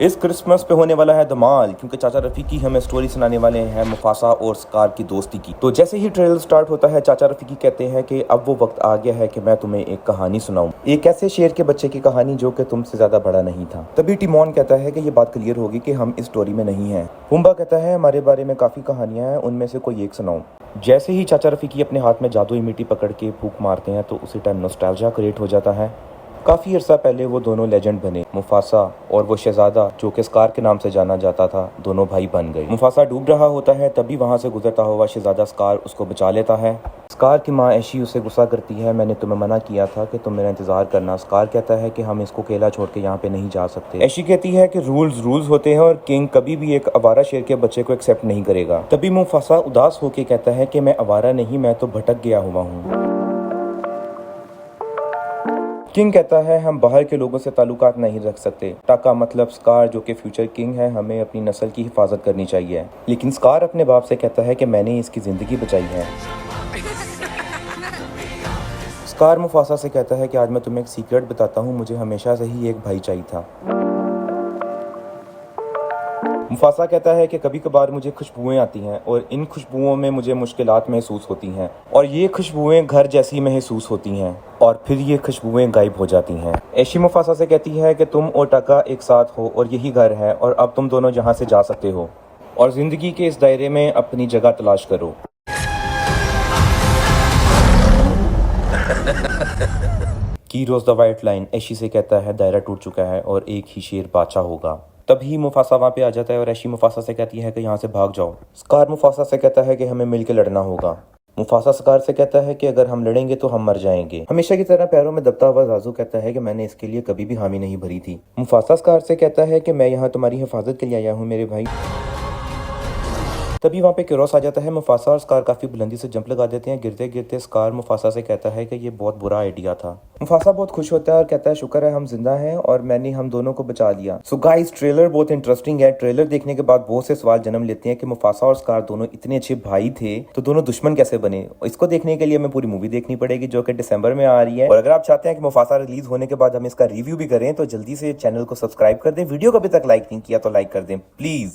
इस क्रिसमस पे होने वाला है धमाल, क्योंकि चाचा रफीकी हमें स्टोरी सुनाने वाले हैं मुफासा और स्कार की दोस्ती की। तो जैसे ही ट्रेलर स्टार्ट होता है, चाचा रफीकी कहते हैं कि अब वो वक्त आ गया है कि मैं तुम्हें एक कहानी सुनाऊं, एक ऐसे शेर के बच्चे की कहानी जो कि तुमसे ज्यादा बड़ा नहीं था। तभी टिमोन कहता है कि ये बात क्लियर होगी कि हम इस स्टोरी में नहीं हैं। पुम्बा कहता है हमारे बारे में काफी कहानियां हैं, उनमें से कोई एक सुनाऊं। जैसे ही चाचा रफीकी अपने हाथ में जादुई मिट्टी पकड़ के फूंक मारते हैं तो उसी टाइम नॉस्टैल्जिया क्रिएट हो जाता है। काफ़ी अर्सा पहले वो दोनों लेजेंड बने, मुफासा और वो शहजादा जो कि स्कार के नाम से जाना जाता था, दोनों भाई बन गए। मुफासा डूब रहा होता है, तभी वहाँ से गुजरता हुआ शहजादा स्कार उसको बचा लेता है। स्कार की माँ ऐशी उसे गुस्सा करती है, मैंने तुम्हें मना किया था कि तुम मेरा इंतजार करना। स्कार कहता है कि हम इसको अकेला छोड़ के यहाँ पे नहीं जा सकते। ऐशी कहती है कि रूल्स होते हैं और किंग कभी भी एक आवारा शेर के बच्चे को एक्सेप्ट नहीं करेगा। तभी मुफासा उदास होकर कहता है कि मैं आवारा नहीं, मैं तो भटक गया हुआ हूँ। किंग कहता है हम बाहर के लोगों से ताल्लुकात नहीं रख सकते। टाका मतलब स्कार जो कि फ्यूचर किंग है, हमें अपनी नस्ल की हिफाजत करनी चाहिए। लेकिन स्कार अपने बाप से कहता है कि मैंने इसकी ज़िंदगी बचाई है। स्कार मुफासा से कहता है कि आज मैं तुम्हें एक सीक्रेट बताता हूँ, मुझे हमेशा से ही एक भाई चाहिए था। मुफासा कहता है कि कभी कभार मुझे खुशबुएं आती हैं और इन खुशबुओं में मुझे मुश्किलात महसूस होती हैं और ये खुशबुएं घर जैसी महसूस होती हैं और फिर ये खुशबुएं गायब हो जाती हैं। ऐशी मुफासा से कहती है कि तुम और टाका एक साथ हो और यही घर है और अब तुम दोनों जहां से जा सकते हो और ज़िंदगी के इस दायरे में अपनी जगह तलाश करो। की रोज द वाइट लाइन ऐशी से कहता है दायरा टूट चुका है और एक ही शेर बादशाह होगा। तभी मुफासा वहाँ पे आ जाता है और ऐशी मुफासा से कहती है कि यहाँ से भाग जाओ। स्कार मुफासा से कहता है कि हमें मिलकर लड़ना होगा। मुफासा स्कार से कहता है कि अगर हम लड़ेंगे तो हम मर जाएंगे। हमेशा की तरह पैरों में दबता हुआ जाजू कहता है कि मैंने इसके लिए कभी भी हामी नहीं भरी थी। मुफासा स्कार से कहता है कि मैं यहाँ तुम्हारी हिफाजत के लिए आया हूँ मेरे भाई। तभी वहाँ पे क्यूरोस आ जाता है। मुफासा और स्कार काफी बुलंदी से जंप लगा देते हैं। गिरते गिरते स्कार मुफासा से कहता है कि ये बहुत बुरा आइडिया था। मुफासा बहुत खुश होता है और कहता है शुक्र है हम जिंदा हैं और मैंने हम दोनों को बचा लिया। सो गाइस, ट्रेलर बहुत इंटरेस्टिंग है। ट्रेलर देखने के बाद बहुत से सवाल जन्म लेते हैं कि मुफासा और स्कार दोनों इतने अच्छे भाई थे तो दोनों दुश्मन कैसे बने। इसको देखने के लिए हमें पूरी मूवी देखनी पड़ेगी जो कि दिसंबर में आ रही है। और अगर आप चाहते हैं कि मुफासा रिलीज होने के बाद हम इसका रिव्यू भी करें तो जल्दी से चैनल को सब्सक्राइब कर दें। वीडियो को अभी तक लाइक नहीं किया तो लाइक कर दें प्लीज।